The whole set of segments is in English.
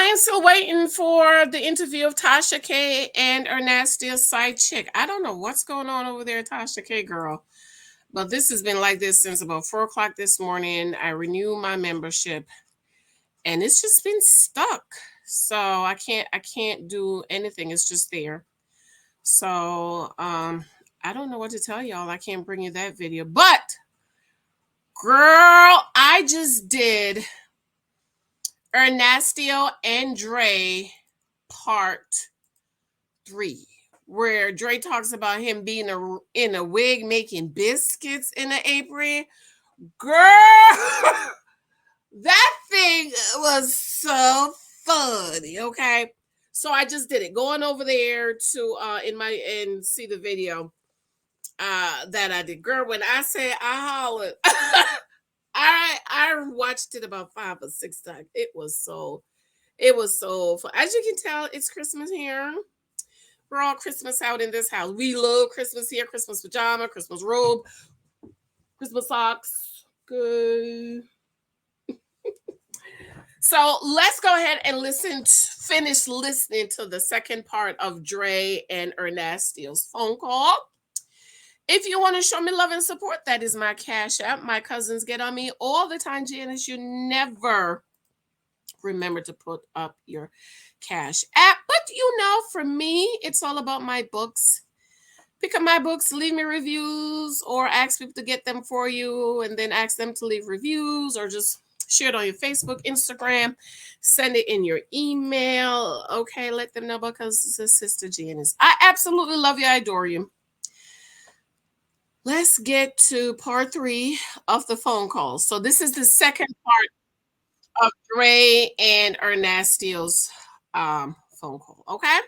I am still waiting for the interview of Tasha K and ErNASTYio's side chick. I don't know what's going on over there, Tasha K girl. But this has been like this since about 4 o'clock this morning. I renewed my membership and it's just been stuck. So I can't do anything. It's just there. So I don't know what to tell y'all. I can't bring you that video. But girl, I just did ErNASTYio and Dre part 3, where Dre talks about him being in a wig making biscuits in an apron. Girl, that thing was so funny. Okay, so I just did it. Going over there to and see the video that I did. Girl, when I say I hollered, I watched it about 5 or 6 times. It was so fun. As you can tell, it's Christmas here. We're all Christmas out in this house. We love Christmas here. Christmas pajama, Christmas robe, Christmas socks. Good. So let's go ahead and finish listening to the second part of Dre and ErNASTYio's phone call. If you want to show me love and support, that is my Cash App. My cousins get on me all the time, Janice. You never remember to put up your Cash App. But for me, it's all about my books. Pick up my books, leave me reviews, or ask people to get them for you, and then ask them to leave reviews, or just share it on your Facebook, Instagram, send it in your email. Okay, let them know because it's Sister Janice. I absolutely love you. I adore you. Let's get to part 3 of the phone call. So this is the second part of Dre and ErNASTYio's phone call. Okay,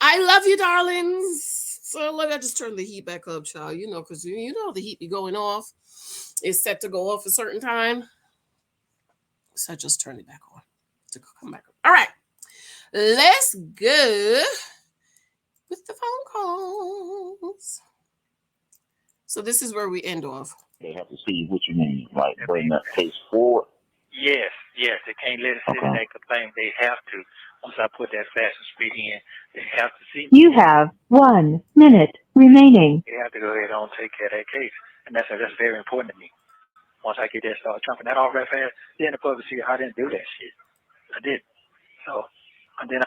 I love you, darlings. So look, I just turned the heat back up, child. Because the heat be going off. It's set to go off a certain time. So I just turned it back on to come back up. All right, let's go with the phone calls. So this is where we end off. They have to see what you mean, like bring that case forward. Yes. They can't let it sit in that complaint. They have to. Once I put that fast and speed in, they have to see. You have 1 minute remaining. They have to go ahead and take care of that case, and that's very important to me. Once I get that start trumping that off that fast, then the public see I didn't do that shit. I did. So, and then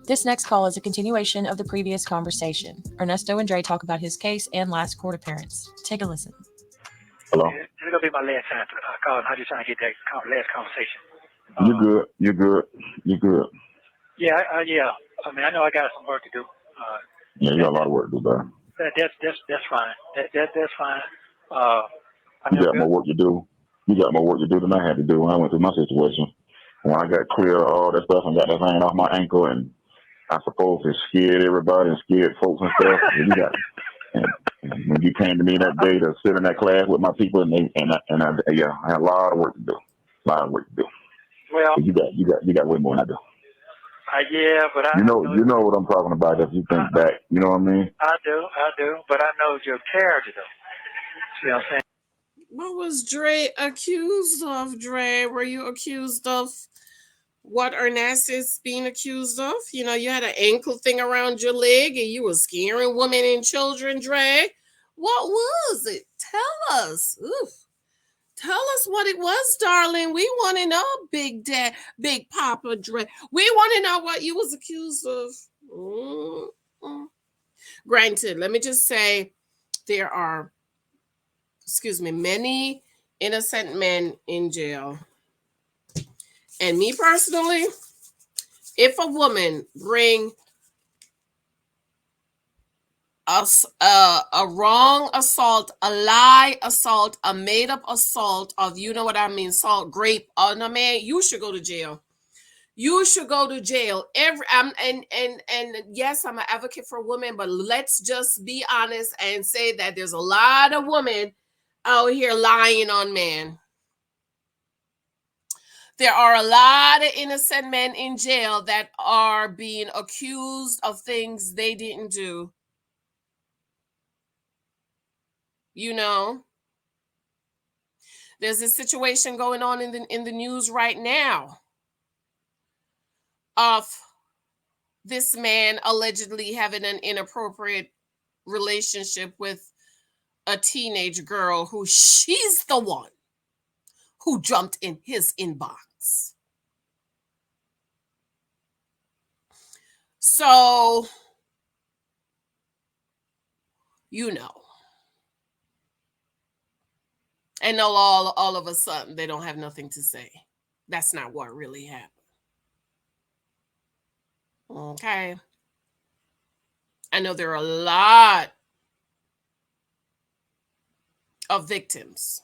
This next call is a continuation of the previous conversation. Ernesto and Dre talk about his case and last court appearance. Take a listen. Hello? This is going to be my last time calling. I'm just trying to get that last conversation. You're good. Yeah. I mean, I know I got some work to do. Yeah, you got a lot of work to do, bro. That's fine. That's fine. You got more work to do. You got more work to do than I had to do when I went through my situation. When I got clear of all that stuff and got that thing off my ankle, and I suppose it scared everybody and scared folks and stuff. And when you came to me that day to sit in that class with my people, I had a lot of work to do. Well, you got way more than I do. Yeah, but I you know what I'm talking about. If you think back, you know what I mean. I do, but I know your character though. See what I'm saying? What was Dre accused of? Dre, were you accused of what ErNASTYio is being accused of? You had an ankle thing around your leg and you were scaring women and children, Dre. What was it? Tell us. Oof. Tell us what it was, darling. We want to know, Big Papa Dre. We want to know what you was accused of. Mm-hmm. Granted, let me just say there are, many innocent men in jail. And me personally, if a woman bring a wrong assault, a lie assault, a made up assault of salt, grape on a man, you should go to jail. You should go to jail. And yes, I'm an advocate for women, but let's just be honest and say that there's a lot of women out here lying on men. There are a lot of innocent men in jail that are being accused of things they didn't do. There's a situation going on in the news right now of this man allegedly having an inappropriate relationship with a teenage girl who she's the one who jumped in his inbox. So, you know. And all of a sudden they don't have nothing to say. That's not what really happened. Okay. I know there are a lot of victims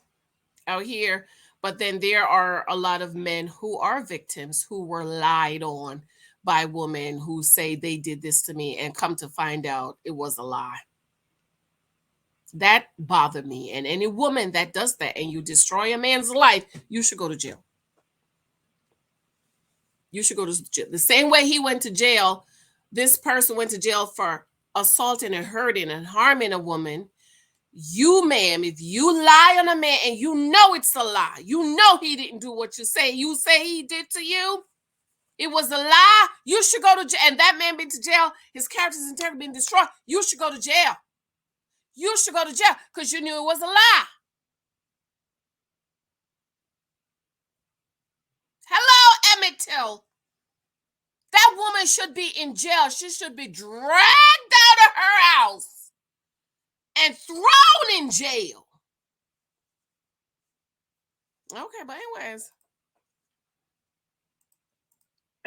out here, but then there are a lot of men who are victims who were lied on by women who say they did this to me and come to find out it was a lie. That bothered me. And any woman that does that and you destroy a man's life, you should go to jail. You should go to jail. The same way he went to jail, this person went to jail for assaulting and hurting and harming a woman. You, ma'am, if you lie on a man and you know it's a lie, you know he didn't do what you say he did to you, it was a lie, you should go to jail. And that man been to jail, his character's integrity been destroyed, you should go to jail. You should go to jail because you knew it was a lie. Hello, Emmett Till. That woman should be in jail. She should be dragged out of her house and thrown in jail. Okay, but anyways.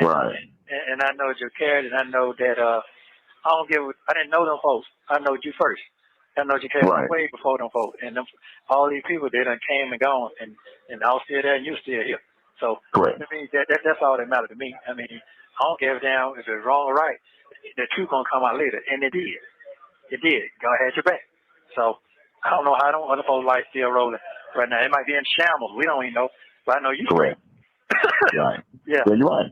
Right. And I know your character, and I know that I didn't know them folks. I know you first. I know you came way before them folks. And all these people, they done came and gone, and I was still there and you still here. So correct. I mean, that's all that matters to me. I mean, I don't give a damn if it's wrong or right. The truth gonna come out later, and it did. It did. God had your back. So I don't know how them other folks' life still rolling right now. It might be in shambles. We don't even know. But I know you correct. Right. Yeah. Yeah, you're right.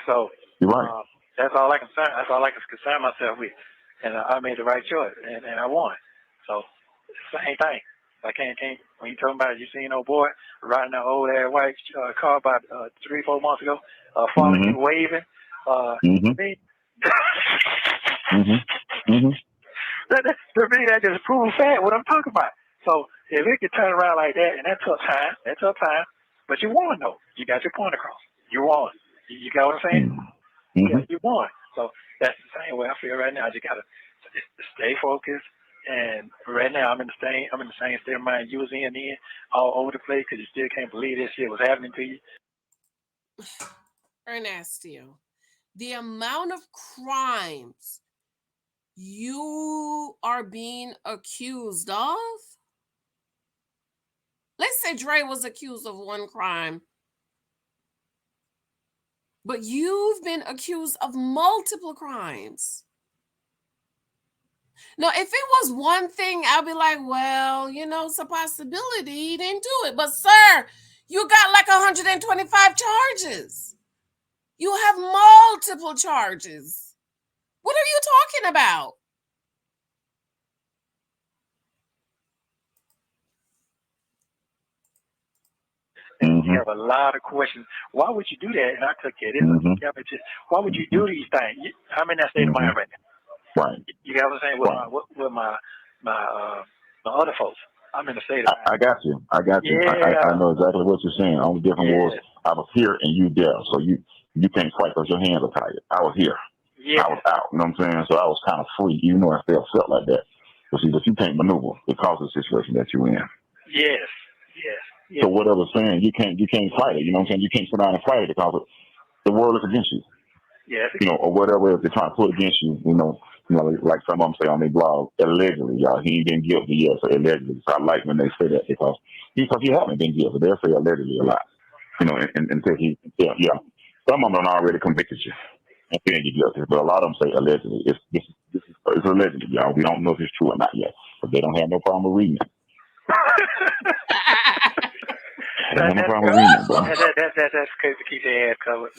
So you're right. That's all I can concern myself with, and I made the right choice, and I won. So same thing. I can't. When you talking about you seen old boy riding that old ass white car about 3-4 months ago, following you waving. To me, to me that just proves fact what I'm talking about. So if it could turn around like that, and that took time, but you won though. You got your point across. You won. You got what I'm saying? Yeah, you won. So that's the same way I feel right now. I just gotta stay focused. And right now I'm in the same state of mind you was in all over the place because you still can't believe this shit was happening to you. ErNASTYio, the amount of crimes you are being accused of. Let's say Dre was accused of one crime, but you've been accused of multiple crimes. Now, if it was one thing, I'd be like, well, it's a possibility he didn't do it. But, sir, you got like 125 charges. You have multiple charges. What are you talking about? And you have a lot of questions. Why would you do that? And I took care of this. Why would you do these things? I'm in that state of mind right now. Right. You got what I'm saying? With my other folks. I'm in the state of mind. I got you. Yeah. I know exactly what you're saying. Only difference was I was here and you there. So you can't fight because your hands are tied. I was here. Yeah. I was out. You know what I'm saying? So I was kind of free, even though I still felt like that. But see, but you can't maneuver because of the situation that you're in. Yes. So what I was saying, you can't fight it. You know what I'm saying? You can't sit down and fight it because the world is against you. Yes. Or whatever they're trying to put against you. Like some of them say on their blog, allegedly, y'all, he ain't been guilty yet, so allegedly. So I like when they say that because he haven't been guilty. They'll say allegedly a lot. Until some of them already convicted you and saying you're guilty, but a lot of them say allegedly. It's allegedly, y'all. We don't know if it's true or not yet, but they don't have no problem with reading it. That's good to keep their ass covered.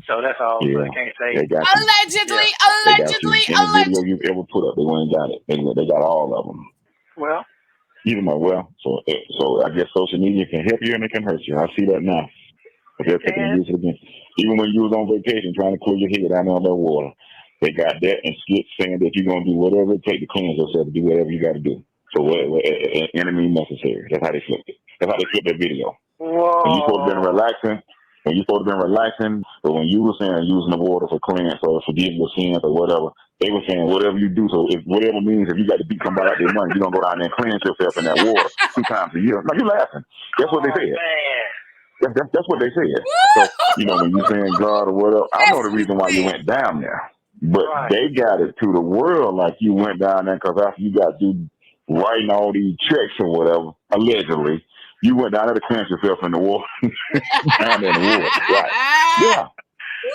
So that's all. Yeah. So I can't say. Allegedly. Any video you've ever put up, they went and got it. They got all of them. Well, Either my well, so I guess social media can help you and it can hurt you. I see that now. But they're taking use of it again. Even when you was on vacation trying to clear your head down on that water, they got that and skits saying that you're gonna do whatever it takes to cleanse yourself, to do whatever you got to do. So what enemy necessary? That's how they flipped it. That's how they flipped that video. Whoa. When you supposed to been relaxing, but when you were saying using the water for cleanse or forgiving your sins or whatever, they were saying whatever you do. So if whatever means if you got to beat somebody out their money, you're gonna go down there and cleanse yourself in that water 2 times a year. No, you laughing. That's what they said. That's what they said. So, when you're saying God or whatever, I know the reason why you went down there. But they got it to the world like you went down there because after you got through writing all these checks or whatever, allegedly, you went down there to cleanse yourself in the water. Down there in the water. Right. Yeah.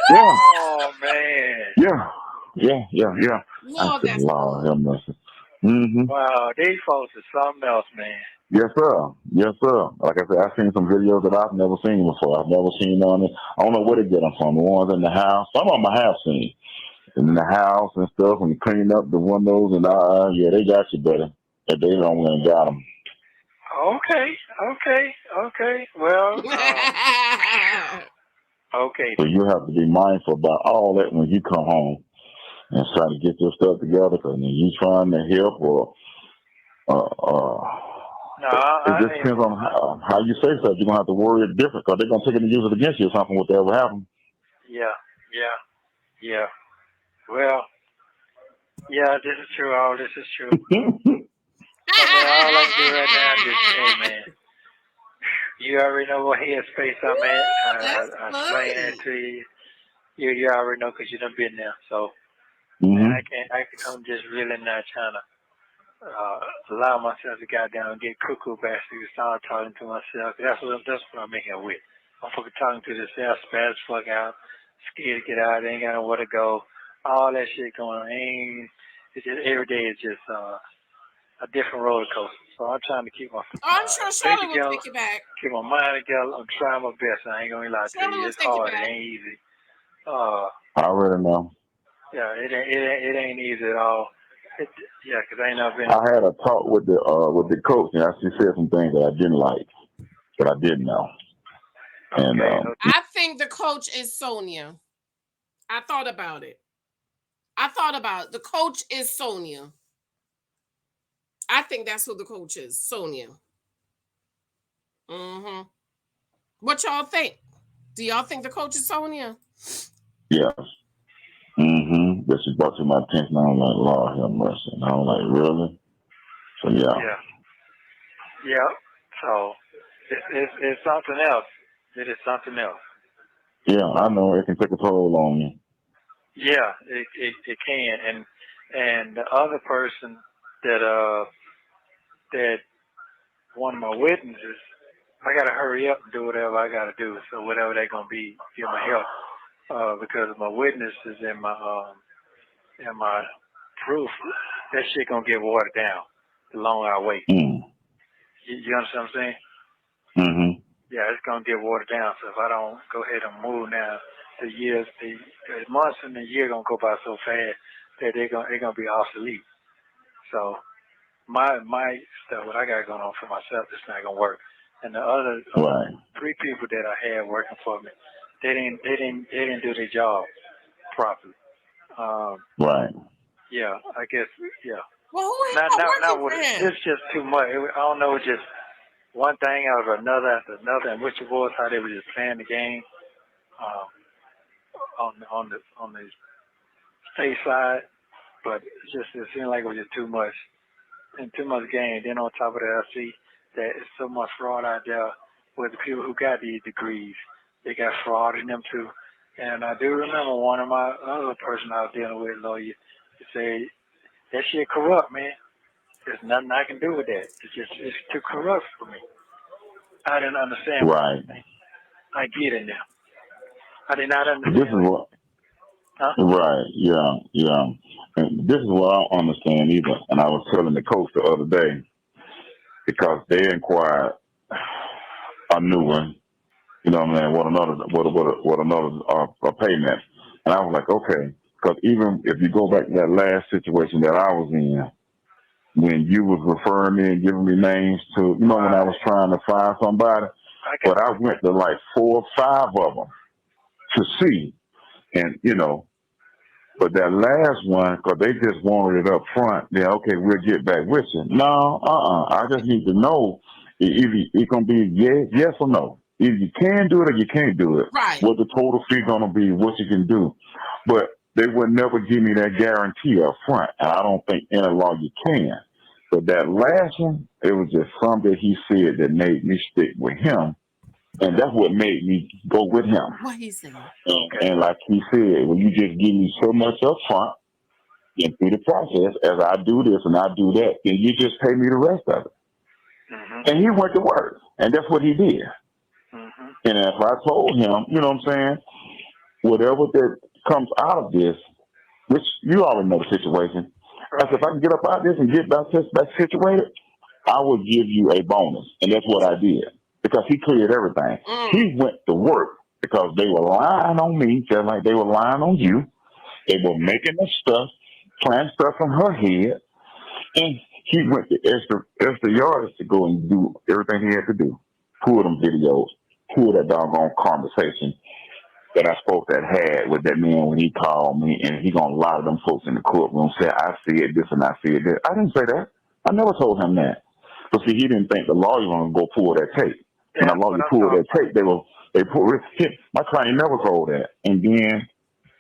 Yeah. Oh, man. Yeah. Lord, I said, that's Lord, cool. have mercy. Mm-hmm. Wow, these folks are something else, man. Yes, sir. Like I said, I've seen some videos that I've never seen before. I've never seen on it. I don't know where to get them from. The ones in the house. Some of them I have seen. In the house and stuff, when you clean up the windows and they got you better. If they don't went and got them. Okay. Well, okay. So you have to be mindful about all that when you come home and try to get your stuff together. Because when you trying to help or it just depends on how you say stuff. You're gonna have to worry it different because they're gonna take it and use it against you or something. Whatever happens. Yeah. Well, yeah, this is true. All this is true. All I can do right now is just say, man, you already know what headspace I'm at. I explained it to you. You already know because you done been there. So man, I'm just really not trying to allow myself to goddamn get cuckoo bastard and start talking to myself. That's what I'm in here with. I'm fucking talking to this self, spaz fuck out, scared to get out, ain't got nowhere to go. All that shit going on. It's just every day is just a different roller coaster. So I'm trying to keep my I'm sure Shirley will take you back. Keep my mind together. I'm trying my best. I ain't gonna lie to you. It's hard. It ain't easy. I already know. Yeah, it ain't easy at all. Because I ain't never been. I had a talk with the coach, and she said some things that I didn't like, that I didn't know. And I think the coach is Sonia. I thought about it. The coach is Sonia. I think that's who the coach is, Sonia. Mm-hmm. What y'all think? Do y'all think the coach is Sonia? Yes. Mm-hmm. That she brought to my attention. I was like, Lord have mercy. And I was like, really? So yeah. So it's something else. It is something else. Yeah, I know it can take a toll on you. Yeah, it can. And the other person that one of my witnesses, I gotta hurry up and do whatever I gotta do. So whatever they're gonna be, give my help. Because my witness is in my proof, that shit gonna get watered down the longer I wait. You understand what I'm saying? Mm-hmm. Yeah, it's gonna get watered down. So if I don't go ahead and move now, the months and the year gonna go by so fast that they're gonna be obsolete. So my stuff, what I got going on for myself, it's not gonna work. And the other 3 people that I had working for me, they didn't do their job properly. Yeah, I guess. Yeah. Well, who not working for him? It's just too much. I don't know. It's just one thing after another, and which was how they were just playing the game on the state side. But it seemed like it was just too much and too much game. Then on top of that, I see that it's so much fraud out there with the people who got these degrees. They got fraud in them too. And I do remember one of my other person I was dealing with, lawyer, to say that shit corrupt, man. There's nothing I can do with that. It's too corrupt for me. I didn't understand. Right. I get it now. I did not understand. This is what. Huh? Right. Yeah. And this is what I don't understand either. And I was telling the coach the other day because they inquired a new one. You know what I mean? What another payment? And I was like, okay, because even if you go back to that last situation that I was in, when you was referring me and giving me names to, when I was trying to find somebody. But I went to like 4 or 5 of them to see. And, but that last one, because they just wanted it up front, okay, we'll get back with you. No, I just need to know if it's going to be yes or no. If you can do it or you can't do it. Right. What the total fee going to be, what you can do. But they would never give me that guarantee up front. And I don't think any law you can. But that last one, it was just something he said that made me stick with him. And that's what made me go with him. What he said. And like he said, when you just give me so much up front and through the process, as I do this and I do that, then you just pay me the rest of it. Mm-hmm. And he went to work. And that's what he did. Mm-hmm. And if I told him, you know what I'm saying, whatever that comes out of this, which you already know the situation, I said, if I can get up out of this and get back situated, I will give you a bonus. And that's what I did. Because he cleared everything. He went to work because they were lying on me, just like they were lying on you. They were making up stuff, planning stuff in her head. And he went to extra yards to go and do everything he had to do. Pull them videos, pull that doggone conversation that I spoke that had with that man when he called me, and he gonna lie to them folks in the courtroom, say, I see it this and I see it this. I didn't say that. I never told him that. But see, he didn't think the lawyer was gonna go pull that tape. When the lawyer pulled that tape, they pulled it. My client never told that. And then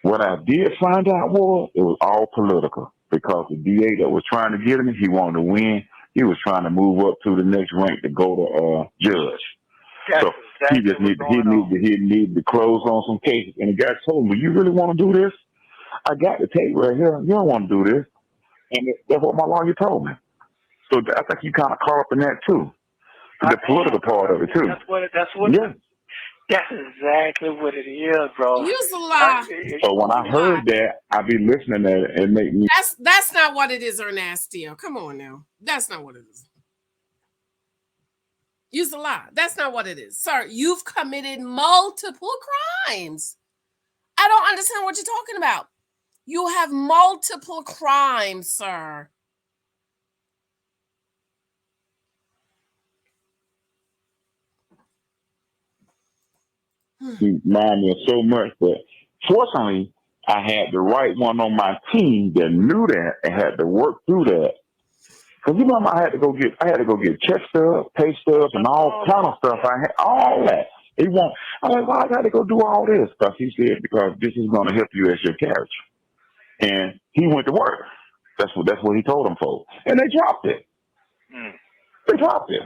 what I did find out was it was all political because the DA that was trying to get him, he wanted to win. He was trying to move up to the next rank to go to judge. That's so exactly he needed to close on some cases. And the guy told me, "You really want to do this? I got the tape right here. You don't want to do this." And that's what my lawyer told me. So I think you kind of caught up in that too. The political part of it too. That's exactly what it is, bro. Use the law. So when I heard that, I be listening to it and make me. That's not what it is, ErNASTYio. Come on now. That's not what it is. Use the law. That's not what it is. Sir, you've committed multiple crimes. I don't understand what you're talking about. You have multiple crimes, sir. He reminded me of so much, but fortunately, I had the right one on my team that knew that and had to work through that. Cause I had to go get check stubs, pay stubs, and all kind of stuff. I had all that. I was like, well, I got to go do all this. Because he said, because this is going to help you as your character. And he went to work. That's what he told them folks. And they dropped it. They dropped it.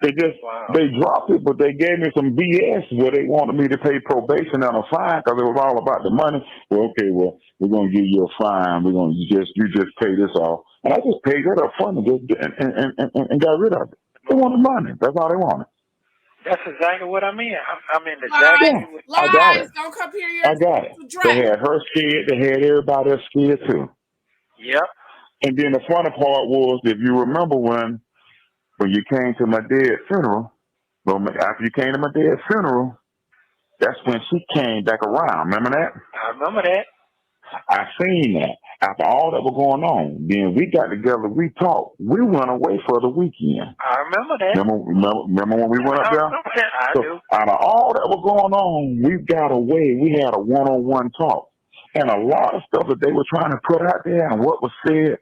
They dropped it, but they gave me some BS where they wanted me to pay probation and a fine because it was all about the money. Well, okay, we're going to give you a fine. You just pay this off. And I just paid that up front and got rid of it. They wanted money. That's all they wanted. That's exactly what I mean. I mean, exactly. I got it. Don't come here. I got it. They had her scared. They had everybody else scared too. Yep. And then the funny part was, if you remember when you came to my dad's funeral, after you came to my dad's funeral, that's when she came back around. Remember that? I remember that. I seen that. After all that was going on, then we got together, we talked. We went away for the weekend. I remember that. Remember when we went up there? I do. Out of all that was going on, we got away. We had a one-on-one talk. And a lot of stuff that they were trying to put out there and what was said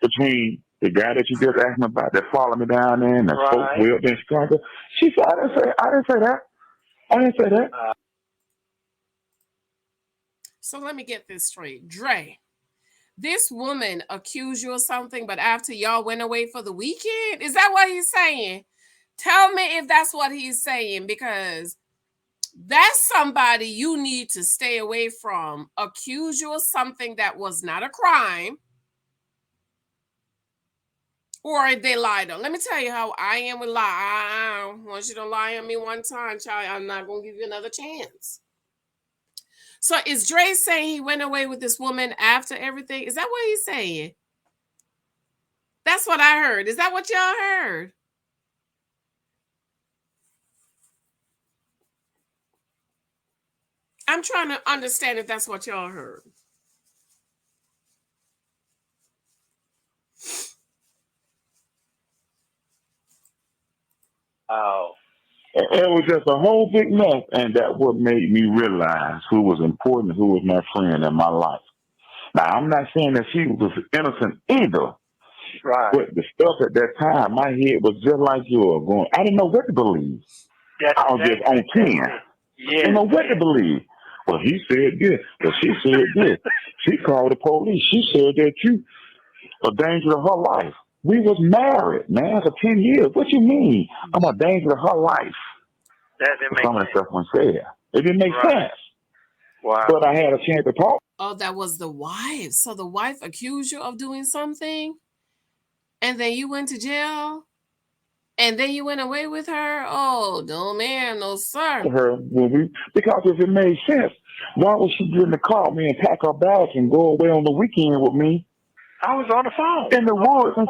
between the guy that you just asked me about that followed me down there and the folks whipped in Chicago. She said, I didn't say that. So let me get this straight. Dre, this woman accused you of something, but after y'all went away for the weekend? Is that what he's saying? Tell me if that's what he's saying, because that's somebody you need to stay away from. Accuse you of something that was not a crime. Or they lied on. Let me tell you how I am with lie. Once you don't lie on me one time, child, I'm not going to give you another chance. So is Dre saying he went away with this woman after everything? Is that what he's saying? That's what I heard. Is that what y'all heard? I'm trying to understand if that's what y'all heard. It was just a whole big mess, and that what made me realize who was important, who was my friend in my life. Now, I'm not saying that she was innocent either, Right. but the stuff at that time, my head was just like yours. Going, I didn't know what to believe. I was just on 10. Yes, I didn't know what to believe. Well, he said this. Well, she said this. She called the police. She said that you a danger to her life. We was married, man, for 10 years. What you mean? I'm a danger to her life. That didn't make Some of the stuff was said. It didn't make sense. Wow. But I had a chance to talk. Oh, that was the wife. So the wife accused you of doing something, and then you went to jail, and then you went away with her. Oh, no, man, no, sir. Her because if it made sense, why was she getting to call me and pack her bags and go away on the weekend with me? I was on the phone. In the woods and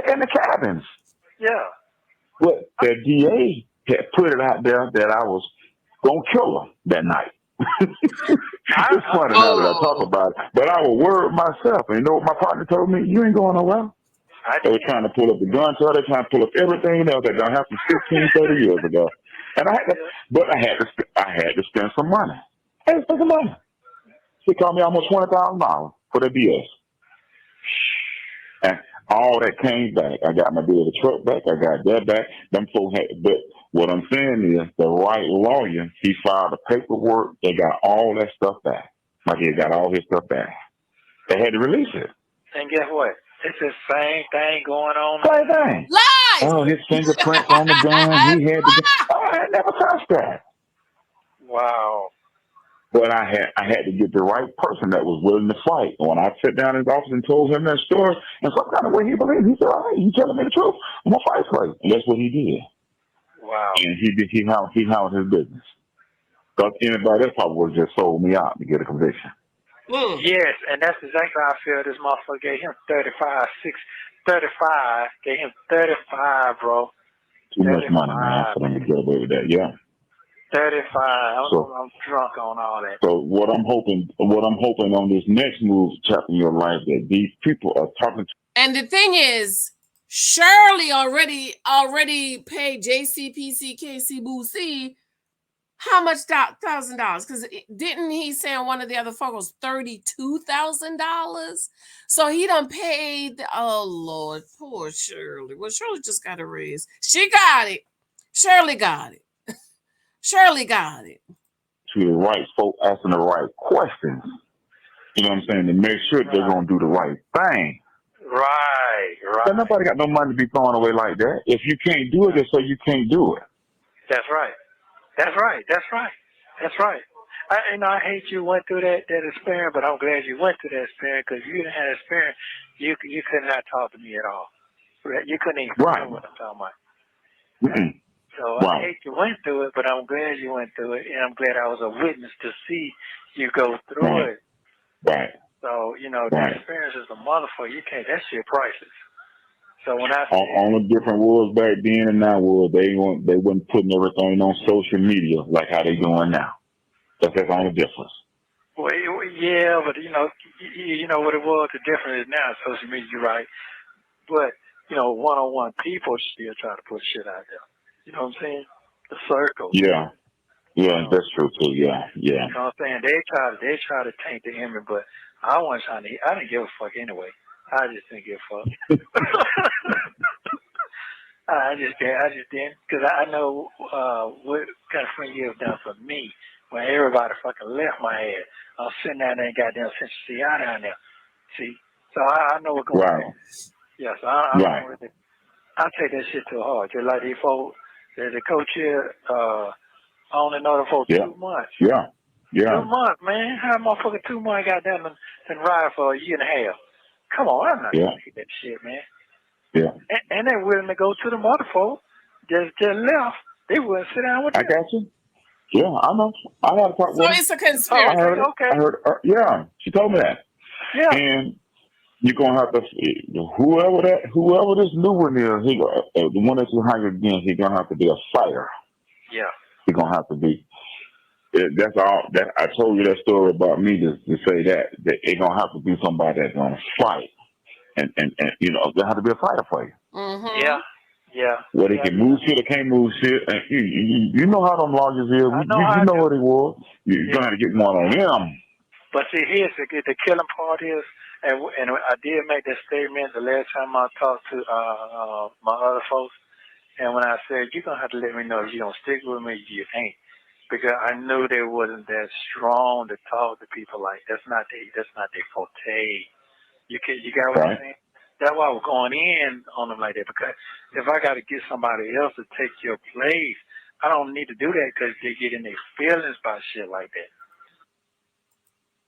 in the cabins. Yeah. But the DA had put it out there that I was going to kill her that night. It's funny now that I talk about it. But I was worried myself. And you know what my partner told me? You ain't going nowhere. They were trying to pull up the gun to her. They were trying to pull up everything else that done happened 15, 30 years ago. And I had to spend some money. I had to spend some money. She called me almost $20,000 for the BS. And all that came back. I got my deal, the truck back. I got that back. Them folks had, but what I'm saying is the right lawyer, he filed the paperwork. They got all that stuff back. My kid got all his stuff back. They had to release it. And guess what? It's the same thing going on. Same thing. Lies! Oh, his fingerprints on the gun. He had the gun. Oh, I never touched that. Wow. But I had to get the right person that was willing to fight. And when I sat down in his office and told him that story, and some kind of way he believed, he said, all right, you telling me the truth. I'm going to fight for you. And that's what he did. Wow. And he held his business. Because anybody else probably would have just sold me out to get a conviction. Yes, and that's exactly how I feel. This motherfucker gave him 35, gave him 35, bro. Too much money, man, for them to get away with that, yeah. 35. I'm drunk on all that. So what I'm hoping on this next move, chapter in your life, that these people are talking to. And the thing is, Shirley already paid JCPCKC Boosie how much $1,000? Because didn't he say on one of the other photos $32,000? So he done paid. Oh Lord, poor Shirley. Well, Shirley just got a raise. She got it. Shirley got it. Shirley got it. To the right folk asking the right questions. You know what I'm saying? To make sure they're going to do the right thing. Right. So nobody got no money to be throwing away like that. If you can't do it, just say you can't do it. That's right. I hate you went through that experience, but I'm glad you went through that experience, because if you didn't have that experience, you could not talk to me at all. You couldn't even know what I'm talking about. Mm-hmm. So I hate you went through it, but I'm glad you went through it, and I'm glad I was a witness to see you go through it. Right. So, that experience is a motherfucker. You can't, that shit priceless. So when I on the different was back then and now was they wasn't putting everything on social media like how they doing now. That's all the difference. Well, yeah, but you know what it was. The difference is now social media, you're right. But one-on-one people still try to put shit out there. You know what I'm saying? The circle. Yeah, that's true too. Yeah. You know what I'm saying? They try to taint the image, but I didn't give a fuck anyway. I just didn't give a fuck. I just didn't, because I know what kind of friend you have done for me when everybody fucking left my ass. I was sitting down there and goddamn Central CI down there. See? So I know what's going on. Yes, I take that shit too hard. Just like these folks, the coach here, I only know them for 2 months. Yeah. 2 months, man. How motherfucking 2 months goddamn and ride for a year and a half? Come on, I'm not gonna take that shit, man. Yeah. And they're willing to go to the motherfucker. Just left. They wouldn't sit down with you. I got you. Yeah, I know. I had a part with So it's a conspiracy. I heard yeah, she told me that. Yeah. And you're gonna have to whoever this new one is, the one that you hire again, he's gonna have to be a fighter. Yeah. He's gonna have to be. That's all. That I told you that story about me to say that it's gonna have to be somebody that's gonna fight, and they have to be a fighter for you. Mm-hmm. Yeah. Yeah. Where they can move shit or can't move shit. And you know how them lawyers is. I know You know what it was. You're going to get one on them. But see, here's the killing part is, and I did make that statement the last time I talked to my other folks, and when I said, you're going to have to let me know if you're going to stick with me, you ain't. Because I knew they wasn't that strong to talk to people like that's not their forte. You got what I'm saying? That's why I was going in on them like that, because if I got to get somebody else to take your place, I don't need to do that because they get in their feelings about shit like that.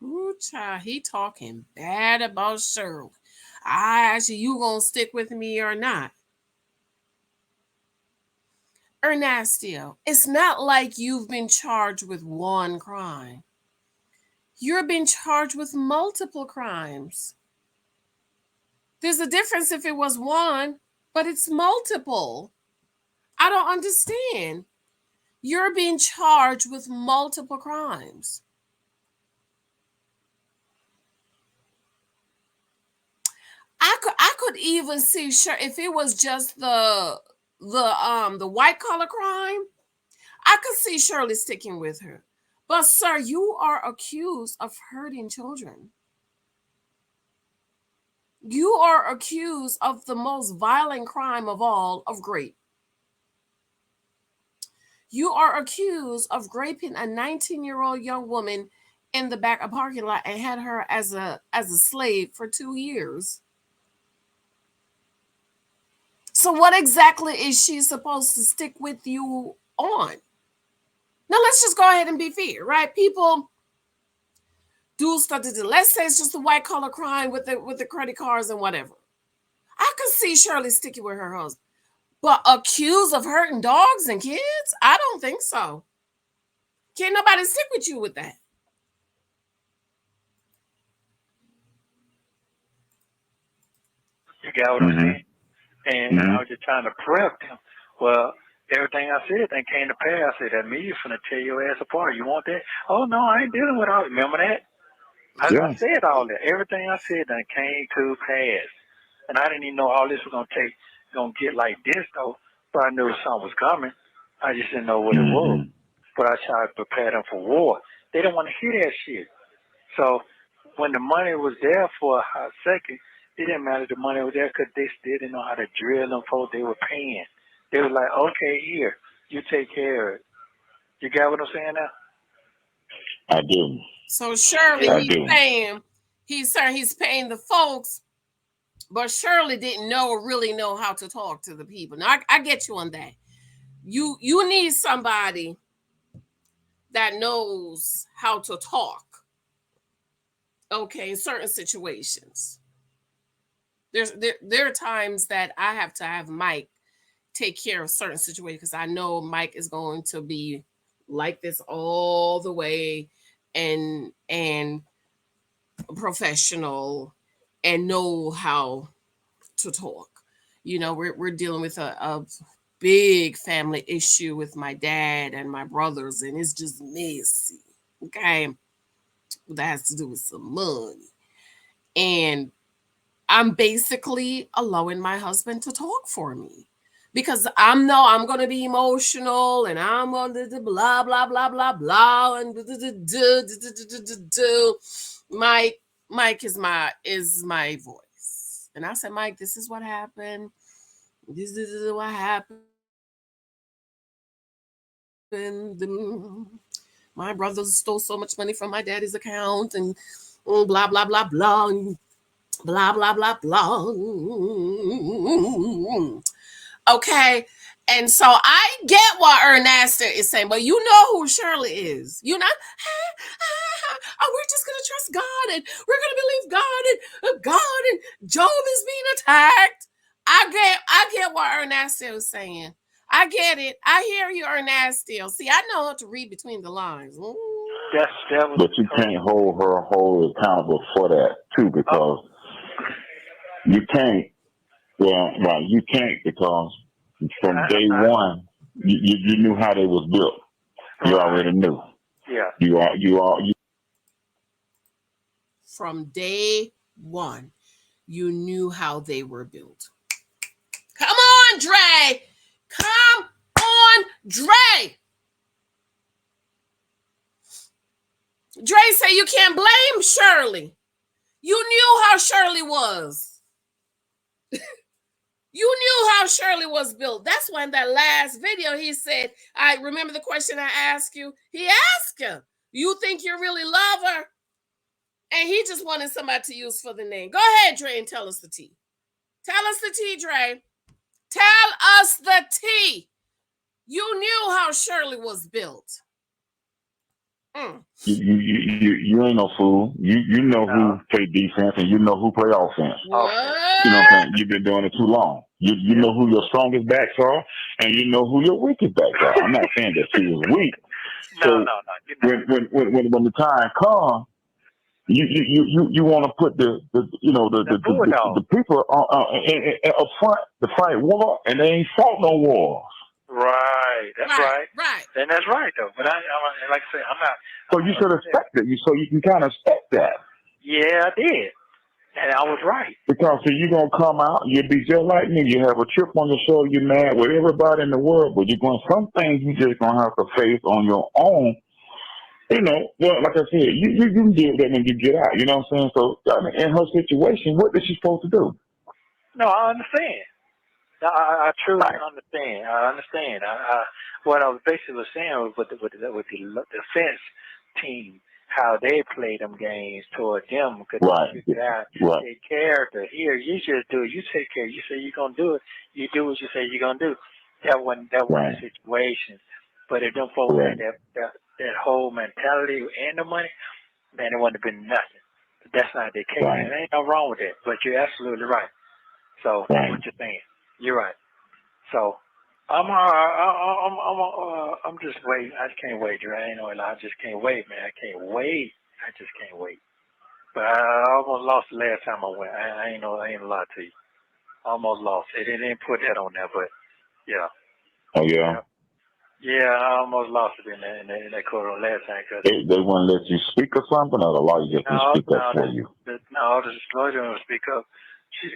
Ooh, child, he talking bad about Shirley. I ask you gonna stick with me or not? ErNASTYio, it's not like you've been charged with one crime. You're being charged with multiple crimes. There's a difference if it was one, but it's multiple. I don't understand. You're being charged with multiple crimes. I could even see, sure, if it was just the white collar crime, I could see Shirley sticking with her. But sir, you are accused of hurting children. You are accused of the most violent crime of all, of rape. You are accused of raping a 19-year-old young woman in the back of a parking lot and had her as a slave for 2 years. So what exactly is she supposed to stick with you on? Now let's just go ahead and be fair, right? People do stuff to do. Let's say it's just a white collar crime with the credit cards and whatever. I could see Shirley sticking with her husband. But accused of hurting dogs and kids? I don't think so. Can't nobody stick with you with that. You got what I'm saying? And I was just trying to prep them. Well, everything I said, that came to pass. I said, that me, you're finna tear your ass apart. You want that? Oh, no, I ain't dealing with all that. Remember that? I said all that. Everything I said that came to pass. And I didn't even know all this was gonna get like this, though. But I knew something was coming. I just didn't know what it was. But I tried to prepare them for war. They didn't want to hear that shit. So when the money was there for a hot second, it didn't matter the money was there because they still didn't know how to drill them folks they were paying. They were like, okay, here, you take care of it. You got what I'm saying now? I do. So Shirley, he's paying the folks, but Shirley didn't really know how to talk to the people. Now I get you on that. You need somebody that knows how to talk. Okay, in certain situations. There are times that I have to have Mike take care of certain situations because I know Mike is going to be like this all the way and professional and know how to talk. You know, we're dealing with a big family issue with my dad and my brothers, and it's just messy. Okay. That has to do with some money. And I'm basically allowing my husband to talk for me because I'm going to be emotional and I'm on the blah, blah, blah, blah, blah. And Mike is my voice. And I said, Mike, this is what happened. This is what happened. My brother stole so much money from my daddy's account and blah, blah, blah, blah. And blah, blah, blah, blah. Okay. And so I get what ErNASTYio is saying, but you know who Shirley is. You know, we're just going to trust God and we're going to believe God and Job is being attacked. I get what ErNASTYio is saying. I get it. I hear you, ErNASTYio. See, I know how to read between the lines. But you can't hold her whole accountable for that too, because you can't. Well, right, you can't because from day one you knew how they was built. You already knew. Yeah. You. From day one, you knew how they were built. Come on, Dre. Come on, Dre. Dre say you can't blame Shirley. You knew how Shirley was. You knew how Shirley was built. That's why in that last video he said, I remember the question I asked you. He asked her, you think you really love her? And he just wanted somebody to use for the name. Go ahead, Dre, and tell us the tea. Tell us the tea, Dre. Tell us the tea. You knew how Shirley was built. You ain't no fool. You know who play defense and you know who play offense. What? You know what I'm saying? You've been doing it too long. You know who your strongest backs are and you know who your weakest backs are. I'm not saying that she was weak. No. When the time comes, you want to put the people up front to fight war, and they ain't fought no wars. Right, that's right. Right. And that's right though. But I like I say, I'm not. So you should expect it. So you can kind of expect that. Yeah, I did, and I was right. Because you're gonna come out, you'll be just like me. You have a chip on your shoulder, you're mad with everybody in the world, but some things you just gonna have to face on your own. You know, well, like I said, you can deal with that when you get out. You know what I'm saying? So in her situation, what is she supposed to do? No, I understand. I truly understand. I understand. What I was basically saying was with the defense team, how they play them games toward them, because they figure out their character. Here, you just do it. You take care. You say you're gonna do it. You do what you say you're gonna do. That wasn't the situation. But if them folks had that whole mentality and the money, man, it wouldn't have been nothing. But that's not the case. There ain't no wrong with that. But you're absolutely right. So that's what you're saying. You're right. So I'm just waiting. I just can't wait, Dre. I ain't no lie. I just can't wait, man. I can't wait. I just can't wait. But I almost lost the last time I went. I ain't a lie to you. I almost lost. They didn't put that on there, but yeah. Oh yeah. Yeah, I almost lost it in that court on last time. Cause they wouldn't let you speak or something, or the lawyer just didn't speak up for you. The lawyer didn't speak up. She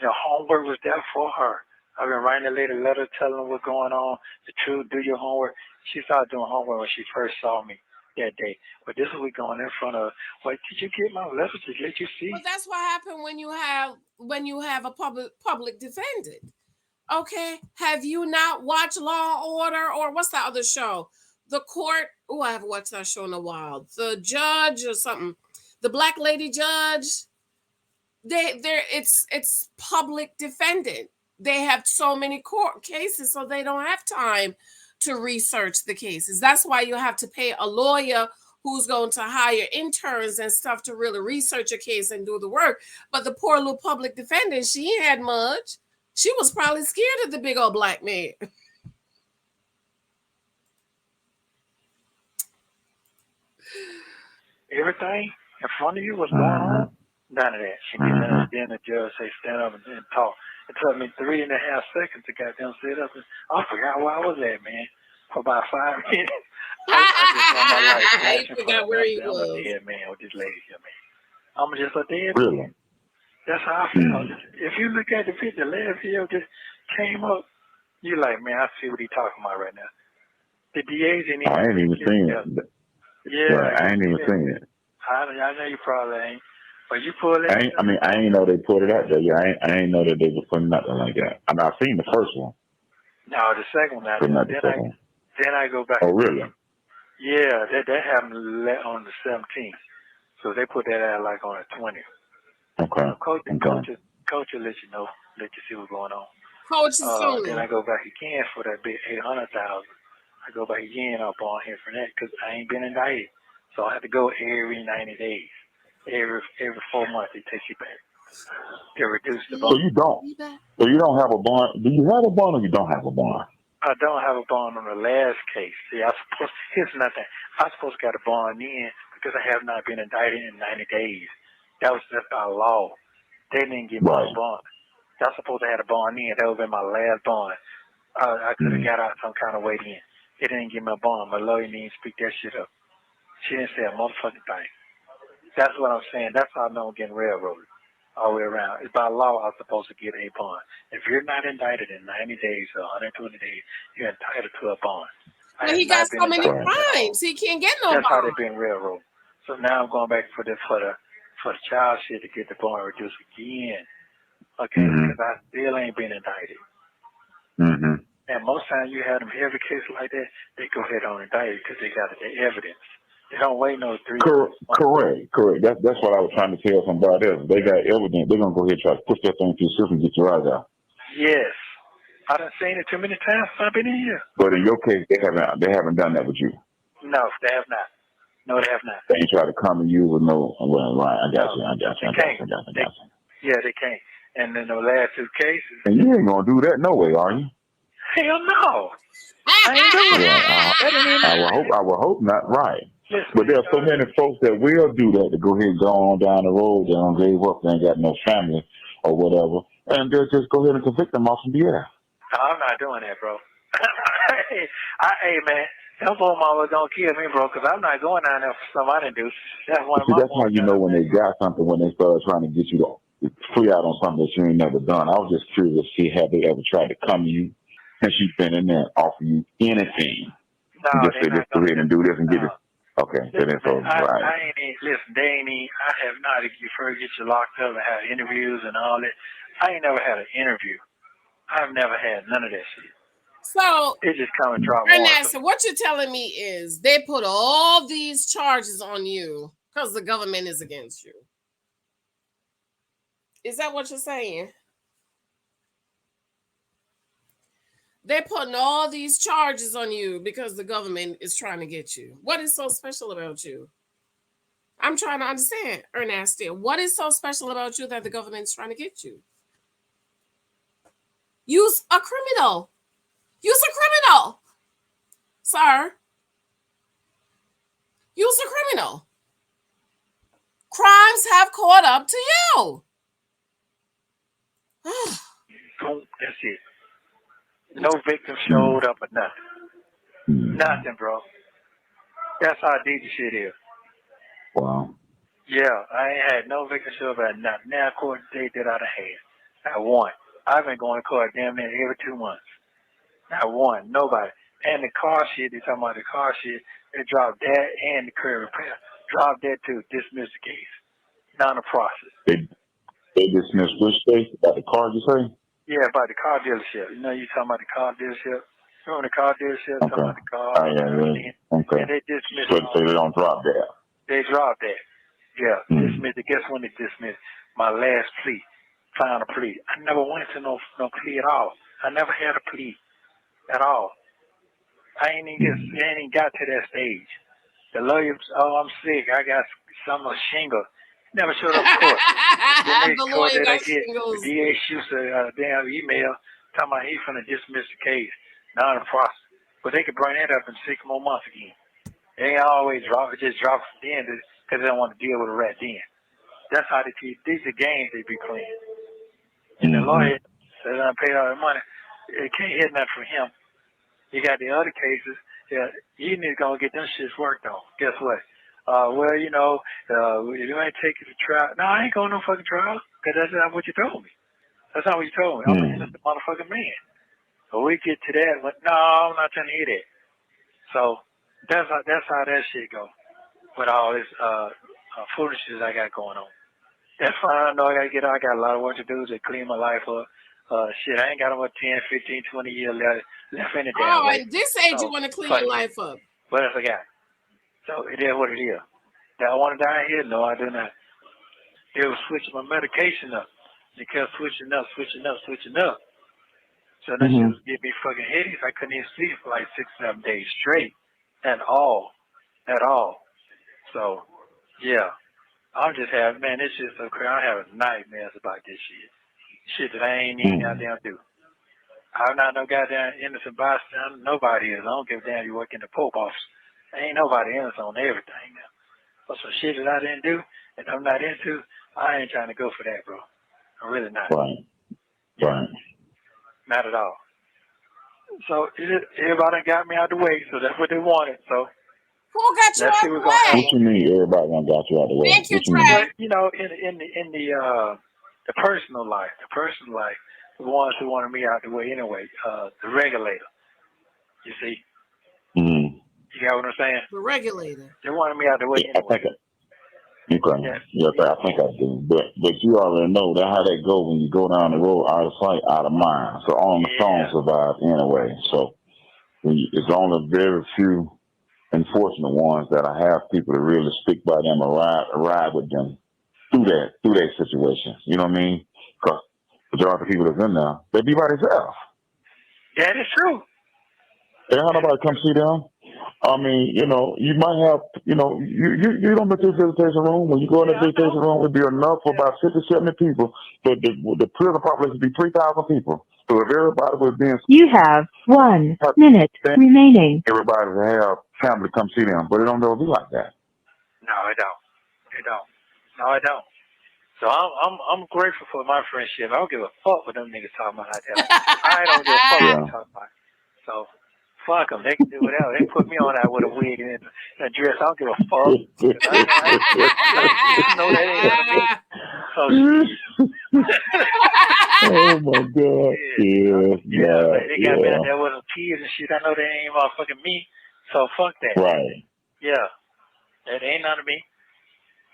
the homework was there for her. I've been writing a lady letter telling her what's going on. The truth, do your homework. She started doing homework when she first saw me that day. But this is what we going in front of. Well, did you get my letter to let you see? Well, that's what happened when you have a public defendant. Okay, have you not watched Law and Order, or what's that other show? The Court. Oh, I haven't watched that show in a while. The Judge or something. The Black Lady Judge. It's public defendant. They have so many court cases, so they don't have time to research the cases. That's why you have to pay a lawyer who's going to hire interns and stuff to really research a case and do the work. But the poor little public defendant, she ain't had much. She was probably scared of the big old black man. Everything in front of you was going on. None of that. And then the judge say stand up and talk. It took me 3.5 seconds to goddamn sit up. And I forgot where I was at, man. For about 5 minutes. I just saw my life. I forgot where he was. I'm a dead man with this lady here, man. I'm just a dead man. That's how I feel. If you look at the picture, last video just came up, you like, man, I see what he's talking about right now. The DAs ain't even. I ain't even seen it. Yeah, I ain't even seen it. I know you probably ain't. But you pull it. I ain't know they put it out there. Yeah, I ain't know that they were putting nothing like that. I mean, I've seen the first one. No, the second one. Then I go back. Oh, really? Yeah, that happened on the 17th. So they put that out like on the 20th. Okay. Coach will let you know, let you see what's going on. Coach is soon. Then I go back again for that big 800,000. I go back again up on here for that because I ain't been indicted. So I have to go every 90 days. Every 4 months they take you back to reduce the bond. So you don't have a bond. Do you have a bond or you don't have a bond? I don't have a bond on the last case. See, here's nothing. I supposed to got a bond in because I have not been indicted in 90 days. That was just our law. They didn't give me a bond. I was supposed to have a bond in. That would have been my last bond. I could have got out some kind of way in. They didn't give me a bond. My lawyer didn't speak that shit up. She didn't say a motherfucking thing. That's what I'm saying. That's how I know I'm getting railroaded. all the way around. It's by law I'm supposed to get a bond. If you're not indicted in 90 days or 120 days, you're entitled to a bond. But he got so many crimes, he can't get no bond. That's how they've been railroaded. So now I'm going back for the child shit to get the bond reduced again. Okay, because I still ain't been indicted. And most times you have them heavy cases like that, they go ahead on indict because they got the evidence. They don't wait no 3 months. Correct. That's what I was trying to tell somebody else. They got evidence. They're gonna go ahead and try to push that thing through the system and get you right out. Yes, I done seen it too many times since I've been in here. But in your case, they haven't done that with you. No, they have not. No, they have not. They ain't try to come to you with no. Well, right. I got you. Yeah, they can't. And then the last 2 cases. And you ain't gonna do that no way, are you? Hell no. I ain't doing that. I will hope not. Right. Listen, but there are so many folks that will do that to go ahead and go on down the road. They don't give up. They ain't got no family or whatever, and they'll just go ahead and convict them off from the air. No, I'm not doing that, bro. Hey, man. Them boy mama gonna kill me, bro, because I'm not going down there for something I didn't do. That's how you know when they got something, when they start trying to get you to free out on something that you ain't never done. I was just curious to see have they ever tried to come to you and she's been in there and offer you anything. No, just say, let's go ahead and do this and get it. Okay, listen, I have not first get you locked up and have interviews and all that. I ain't never had an interview. I've never had none of that shit. So it just come and drop Ernesto, what you're telling me is they put all these charges on you because the government is against you. Is that what you're saying? They're putting all these charges on you because the government is trying to get you. What is so special about you? I'm trying to understand, ErNASTYio. What is so special about you that the government is trying to get you? You's a criminal. You's a criminal, sir. You's a criminal. Crimes have caught up to you. That's it. No victim showed up or nothing. Nothing, bro. That's how deep the shit is. Wow. Yeah, I ain't had no victim show up or nothing. Now, court date that I'd have had. I won. I've been going to court damn near every 2 months. I won. Nobody. And the car shit, they talking about the car shit, they dropped that and the curb repair. Dropped that too. Dismiss the case. Not a process. They dismissed which case? About the car, you say? Yeah, about the car dealership. You know, you talking about the car dealership? Remember the car dealership? Okay. Talking about the car. Okay. And they dismissed so they don't drop that. They dropped that. Yeah. Dismissed it. Guess when they dismissed my last plea? Final plea. I never went to no plea at all. I never had a plea at all. I ain't even got to that stage. The lawyer, I'm sick. I got some shingle. Never showed up to court. The lawyer got shingles. The DA shoots a damn email talking about he's finna dismiss the case. Not in process. But they could bring that up in 6 more months again. They ain't always drop it, just drop it then because they don't want to deal with a rat then. That's how these are games they be playing. And the lawyer that done paid all the money, it can't hit nothing from him. You got the other cases. Yeah, you need to go get them shits worked on. Guess what? Well, you know, you might take it to trial. No, I ain't going no fucking trial because that's not what you told me. That's not what you told me. I'm an innocent motherfucking man. So we get to that, but no, I'm not trying to hear that. So that's how that shit go with all this foolishness I got going on. That's fine. I know I got a lot of work to do to clean my life up. Shit, I ain't got about 10, 15, 20 years left in the damn way. At this age, you want to clean your life up. What else I got? So it is what it is. Do I want to die here? No, I do not. They was switching my medication up. They kept switching up. So that shit was giving me fucking headaches. I couldn't even sleep for like 6, 7 days straight. At all. So, yeah. I'm just having, man, this shit's so crazy. I'm having nightmares about this shit. Shit that I ain't even goddamn do. I'm not no goddamn innocent bystander. Nobody is. I don't give a damn you work in the Pope office. Ain't nobody innocent on everything now. But some shit that I didn't do and I'm not into, I ain't trying to go for that, bro. I'm really not. Right. Not at all. So everybody got me out the way, so that's what they wanted. So who got you out the way? What you mean everybody got you out the way? Thank you, Trey. You know, in the the personal life, the ones who wanted me out the way anyway, the regulator. You see? Mm-hmm. You got what I'm saying? The regulator. They wanted me out the way anyway. I think I do. But you already know that how that go when you go down the road, out of sight, out of mind. So only the strong survive anyway. So it's only very few unfortunate ones that I have people to really stick by them or ride with them through that situation. You know what I mean? Because the majority of people that's in there, they be by themselves. That is true. They don't have nobody come see them. I mean, you might have, you don't make this visitation room. When you go in the visitation room, it'd be enough for about 50, 70 people. But the prison population would be 3,000 people. So if everybody was being... You have 1 minute remaining. Everybody would have family come see them, but it don't never be like that. No, it don't. No, it don't. So I'm grateful for my friendship. I don't give a fuck what them niggas talking about out there. I don't give a fuck what they talking about. So... fuck them. They can do whatever. They put me on that with a wig and a dress. I don't give a fuck. I know that ain't gonna be. So, oh my God. They got me out there with some kids and shit. I know they ain't motherfucking me. So fuck that. Right. Yeah. That ain't none of me.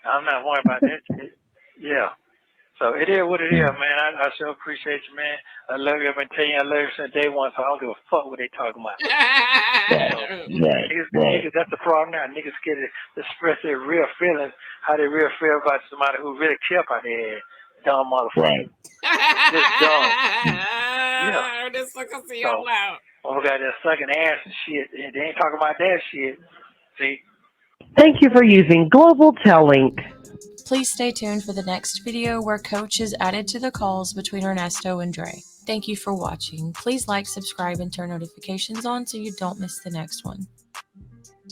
I'm not worried about that shit. Yeah. So it is what it is, man. I sure appreciate you, man. I love you. I've been telling you I love you since day one, so I don't give a fuck what they talking about. Niggas, that's the problem now. Niggas scared to express their real feelings, how they really feel about somebody who really care about their dumb motherfucker. Just dumb. Yeah. This sucker see out loud. Oh, got that sucking ass and shit. And they ain't talking about that shit. See? Thank you for using Global Tellink. Please stay tuned for the next video where Coach is added to the calls between Ernesto and Dre. Thank you for watching. Please like, subscribe, and turn notifications on so you don't miss the next one.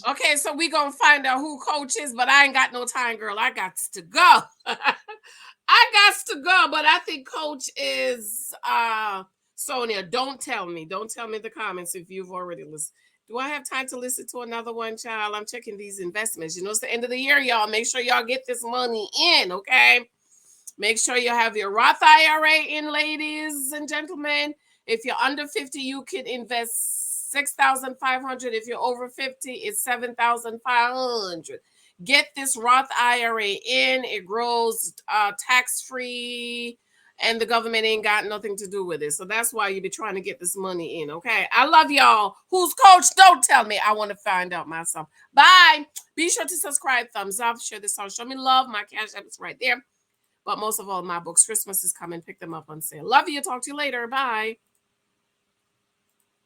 Okay, so we gonna find out who Coach is, but I ain't got no time, girl. I got to go. I got to go, but I think Coach is Sonia. Don't tell me in the comments if you've already listened. Do I have time to listen to another one, child? I'm checking these investments. It's the end of the year, y'all. Make sure y'all get this money in, okay? Make sure you have your Roth IRA in, ladies and gentlemen. If you're under 50, you can invest $6,500. If you're over 50, it's $7,500. Get this Roth IRA in. It grows tax-free. And the government ain't got nothing to do with it. So that's why you be trying to get this money in, okay? I love y'all. Who's Coach? Don't tell me. I want to find out myself. Bye. Be sure to subscribe, thumbs up, share this on. Show me love. My cash app is right there. But most of all, my books. Christmas is coming. Pick them up on sale. Love you. Talk to you later. Bye.